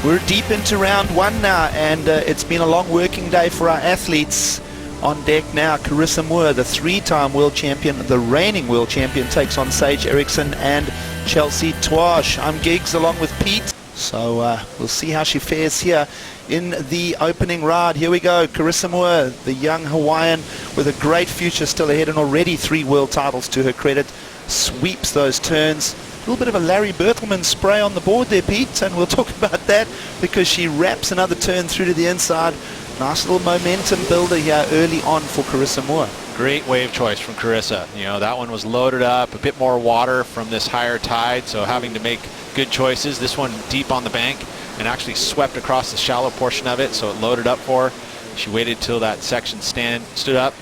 We're deep into round one now, and it's been a long working day for our athletes. On deck now, Carissa Moore, the three-time world champion, the reigning world champion, takes on Sage Erickson and Chelsea Tuach. I'm Giggs along with Pete. So we'll see how she fares here in the opening ride. Here we go. Carissa Moore, the young Hawaiian with a great future still ahead and already 3 world titles to her credit, sweeps those turns. A little bit of a Larry Bertelmann spray on the board there, Pete, and we'll talk about that because she wraps another turn through to the inside. Nice little momentum builder here early on for Carissa Moore. Great wave choice from Carissa. You know, that one was loaded up, a bit more water from this higher tide, so having to make good choices. This one deep on the bank and actually swept across the shallow portion of it, so it loaded up for her. She waited till that section stood up,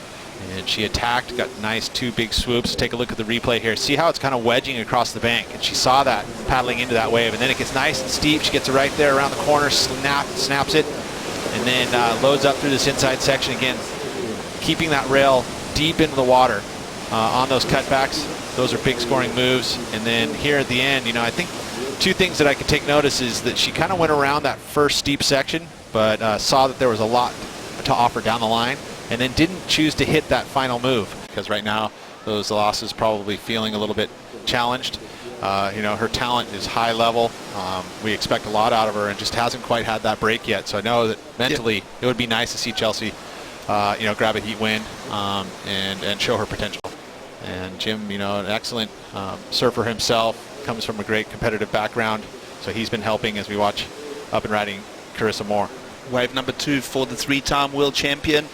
and she attacked, got nice 2 big swoops. Take a look at the replay here. See how it's kind of wedging across the bank, and she saw that paddling into that wave, and then it gets nice and steep. She gets it right there around the corner, snaps it, and then loads up through this inside section again, keeping that rail deep into the water on those cutbacks. Those are big scoring moves. And then here at the end, you know, I think 2 things that I could take notice is that she kind of went around that first steep section, but saw that there was a lot to offer down the line, and then didn't choose to hit that final move, because right now those losses probably feeling a little bit challenged. You know, her talent is high level. We expect a lot out of her, and just hasn't quite had that break yet. So I know that mentally it would be nice to see Chelsea, you know, grab a heat win and show her potential. And Jim, you know, an excellent surfer himself, comes from a great competitive background, so he's been helping as we watch up and riding Carissa Moore. Wave number 2 for the 3-time world champion.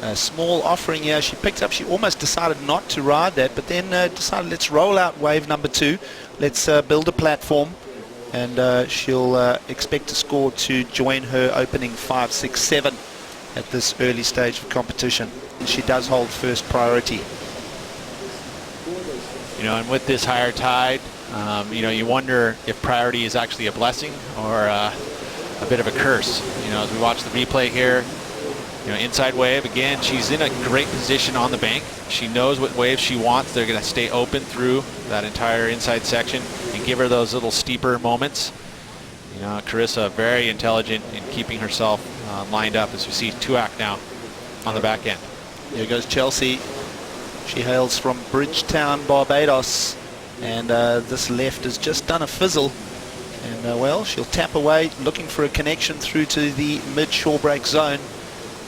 A small offering here. She picked up. She almost decided not to ride that, but then decided let's roll out wave number 2. Let's build a platform, and she'll expect to score to join her opening 5, 6, 7 at this early stage of competition. And she does hold first priority. You know, and with this higher tide, you know, you wonder if priority is actually a blessing or a bit of a curse. You know, as we watch the replay here, you know, inside wave, again, she's in a great position on the bank. She knows what waves she wants. They're going to stay open through that entire inside section and give her those little steeper moments. You know, Carissa very intelligent in keeping herself lined up, as we see Tuach now on the back end. Here goes Chelsea. She hails from Bridgetown, Barbados, and this left has just done a fizzle. And well, she'll tap away, looking for a connection through to the mid-shore break zone.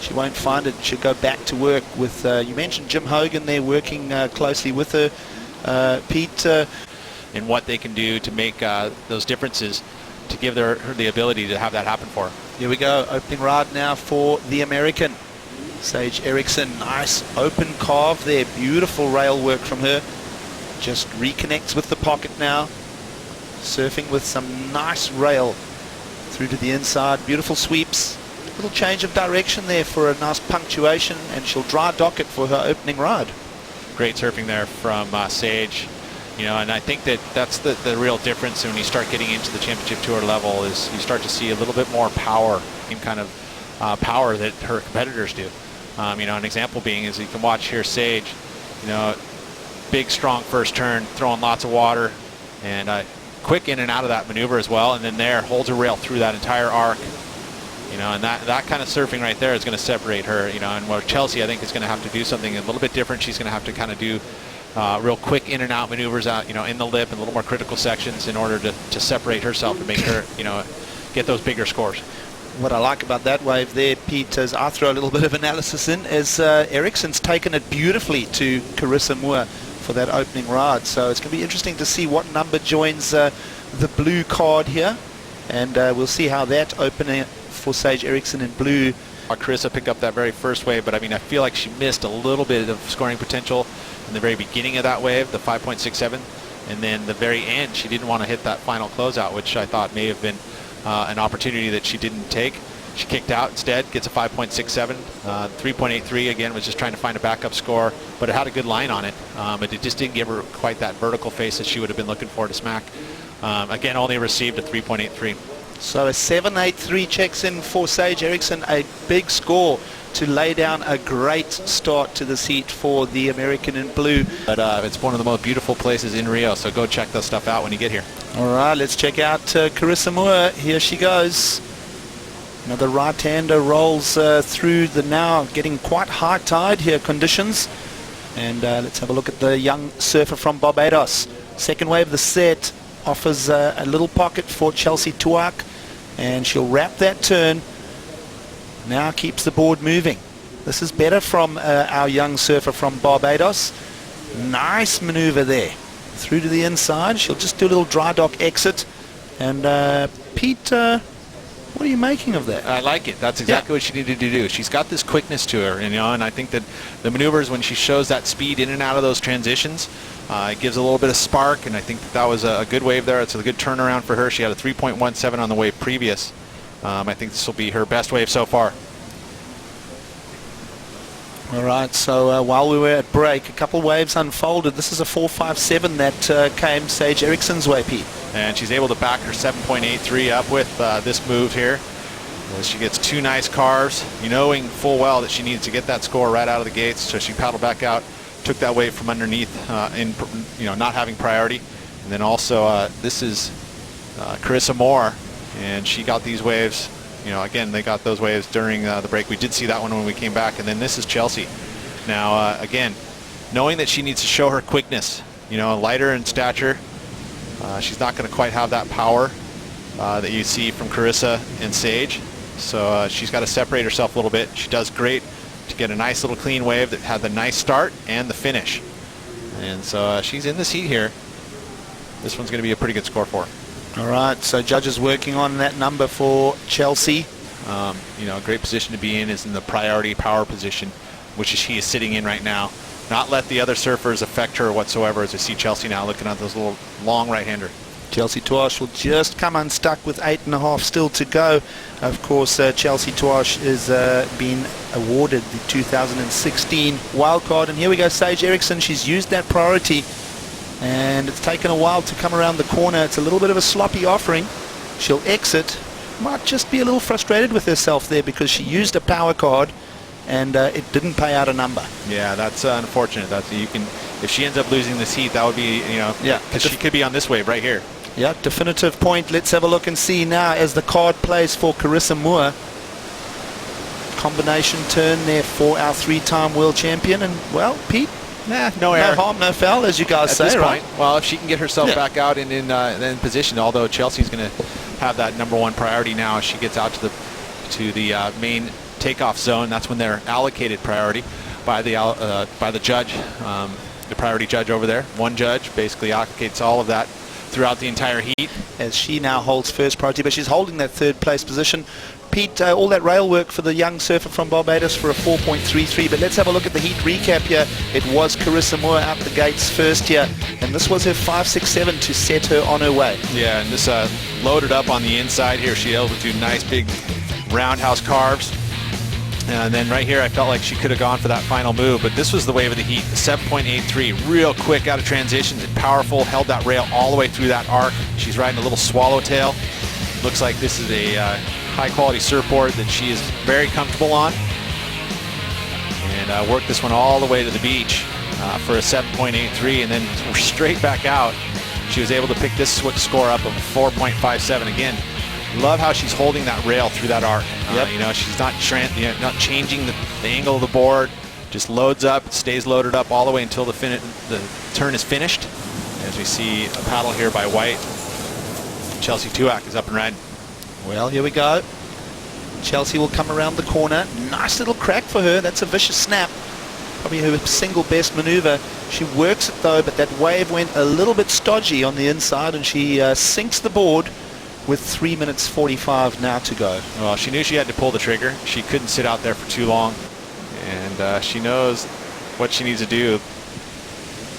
She won't find it. She'll go back to work with, you mentioned Jim Hogan there, working closely with her. Pete. And what they can do to make those differences to give her the ability to have that happen for her. Here we go, opening ride now for the American. Sage Erickson, nice open carve there, beautiful rail work from her. Just reconnects with the pocket now. Surfing with some nice rail through to the inside, beautiful sweeps. Little change of direction there for a nice punctuation, and she'll dry dock it for her opening ride. Great surfing there from Sage. You know, and I think that that's the real difference when you start getting into the championship tour level, is you start to see a little bit more power, same kind of power that her competitors do. You know, an example being is you can watch here Sage, you know, big strong first turn, throwing lots of water, and quick in and out of that maneuver as well, and then there holds a rail through that entire arc. You know, and that kind of surfing right there is going to separate her. You know, and where Chelsea, I think, is going to have to do something a little bit different. She's going to have to kind of do real quick in and out maneuvers out, you know, in the lip and a little more critical sections in order to separate herself and make her, you know, get those bigger scores. What I like about that wave there, Pete, as I throw a little bit of analysis in, is Erickson's taken it beautifully to Carissa Moore for that opening ride. So it's going to be interesting to see what number joins the blue card here, and we'll see how that opening for Sage Erickson in blue. Carissa picked up that very first wave, but I mean, I feel like she missed a little bit of scoring potential in the very beginning of that wave, the 5.67, and then the very end, she didn't want to hit that final closeout, which I thought may have been an opportunity that she didn't take. She kicked out instead, gets a 5.67. 3.83 again was just trying to find a backup score, but it had a good line on it, but it just didn't give her quite that vertical face that she would have been looking for to smack. Again, only received a 3.83. So a 7.83 checks in for Sage Erickson, a big score to lay down a great start to this heat for the American in blue. But it's one of the most beautiful places in Rio, so go check that stuff out when you get here. All right, let's check out Carissa Moore. Here she goes. Another right-hander rolls through the now getting quite high tide here conditions. And let's have a look at the young surfer from Barbados. Second wave of the set offers a little pocket for Chelsea Tuach, and she'll wrap that turn. Now keeps the board moving. This is better from our young surfer from Barbados. Nice maneuver there. Through to the inside. She'll just do a little dry dock exit. And Pete, what are you making of that? I like it. That's exactly what she needed to do. She's got this quickness to her, and I think that the maneuvers, when she shows that speed in and out of those transitions, it gives a little bit of spark, and I think that was a good wave there. It's a good turnaround for her. She had a 3.17 on the wave previous. I think this will be her best wave so far. All right, so while we were at break, a couple waves unfolded. This is a 4.57 that came Sage Erickson's way, Pete. And she's able to back her 7.83 up with this move here. As she gets two nice carves, knowing full well that she needs to get that score right out of the gates. So she paddled back out, took that wave from underneath, not having priority. And then also this is Carissa Moore, and she got these waves. Again, they got those waves during the break. We did see that one when we came back. And then this is Chelsea. Now, again, knowing that she needs to show her quickness, lighter in stature, she's not going to quite have that power that you see from Carissa and Sage. So she's got to separate herself a little bit. She does great to get a nice little clean wave that had the nice start and the finish. And so she's in this heat here. This one's going to be a pretty good score for her. All right, so judges working on that number for Chelsea. A great position to be in is in the priority power position, which she is sitting in right now. Not let the other surfers affect her whatsoever, as I see Chelsea now looking at those little long right-hander. Chelsea Tuach will just come unstuck with 8.5 still to go. Of course, Chelsea Tuach is being awarded the 2016 wildcard. And here we go, Sage Erickson. She's used that priority, and it's taken a while to come around the corner. It's a little bit of a sloppy offering. She'll exit. Might just be a little frustrated with herself there because she used a power card and it didn't pay out a number. Yeah, that's unfortunate. If she ends up losing this heat, that would be, because she could be on this wave right here. Yeah, definitive point. Let's have a look and see now as the card plays for Carissa Moore. Combination turn there for our 3-time world champion. And, well, Pete, no error. No harm, no foul, as you guys say, right? Well, if she can get herself back out and in position, although Chelsea's going to have that #1 priority now as she gets out to the main takeoff zone. That's when they're allocated priority by the judge, the priority judge over there. One judge basically allocates all of that throughout the entire heat. As she now holds first priority, but she's holding that third place position. Pete, all that rail work for the young surfer from Barbados for a 4.33, but let's have a look at the heat recap here. It was Carissa Moore out the gates first here, and this was her 5.67 to set her on her way. Yeah, and this loaded up on the inside here. She able to do nice big roundhouse carves. And then right here, I felt like she could have gone for that final move, but this was the wave of the heat, 7.83, real quick out of transitions and powerful, held that rail all the way through that arc. She's riding a little swallowtail. Looks like this is a high-quality surfboard that she is very comfortable on. And worked this one all the way to the beach for a 7.83, and then straight back out. She was able to pick this score up of 4.57 again. Love how she's holding that rail through that arc. She's not changing the angle of the board. Just loads up, stays loaded up all the way until the turn is finished. As we see a paddle here by White. Chelsea Tuach is up and riding. Well, here we go. Chelsea will come around the corner. Nice little crack for her. That's a vicious snap. Probably her single best maneuver. She works it though, but that wave went a little bit stodgy on the inside, and she sinks the board with 3 minutes 45 now to go. Well, she knew she had to pull the trigger. She couldn't sit out there for too long, and she knows what she needs to do.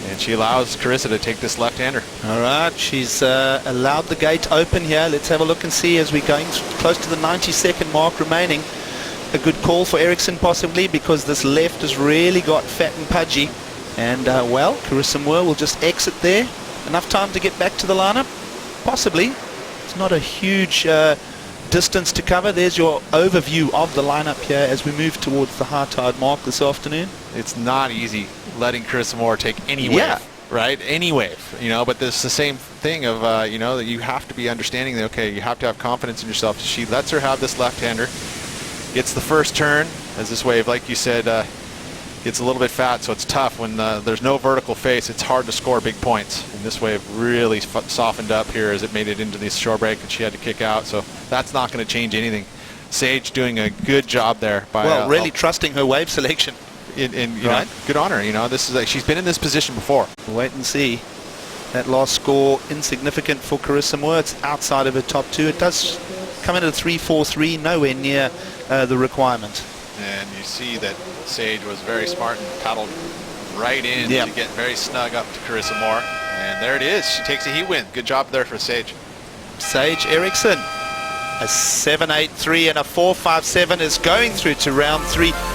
And she allows Carissa to take this left-hander. All right, she's allowed the gate open here. Let's have a look and see as we're going close to the 90-second mark remaining. A good call for Erickson possibly, because this left has really got fat and pudgy. And, well, Carissa Moore will just exit there. Enough time to get back to the lineup? Possibly. It's not a huge distance to cover. There's your overview of the lineup here as we move towards the high tide mark this afternoon. It's not easy letting Carissa Moore take any wave. right? Any wave, you know, but it's the same thing of, you know, that you have to be understanding that, okay, you have to have confidence in yourself. She lets her have this left-hander, gets the first turn as this wave, like you said, gets a little bit fat, so it's tough. When there's no vertical face, it's hard to score big points. And this wave really softened up here as it made it into the shore break, and she had to kick out, so that's not going to change anything. Sage doing a good job there by really trusting her wave selection. You know, good on her. You know, this is like she's been in this position before. Wait and see. That last score insignificant for Carissa Moore. It's outside of her top two. It does come in at a 3.43, nowhere near the requirement. And you see that Sage was very smart and paddled right in to get very snug up to Carissa Moore. And there it is. She takes a heat win. Good job there for Sage. Sage Erickson, a 7.83 and a 4.57 is going through to round 3.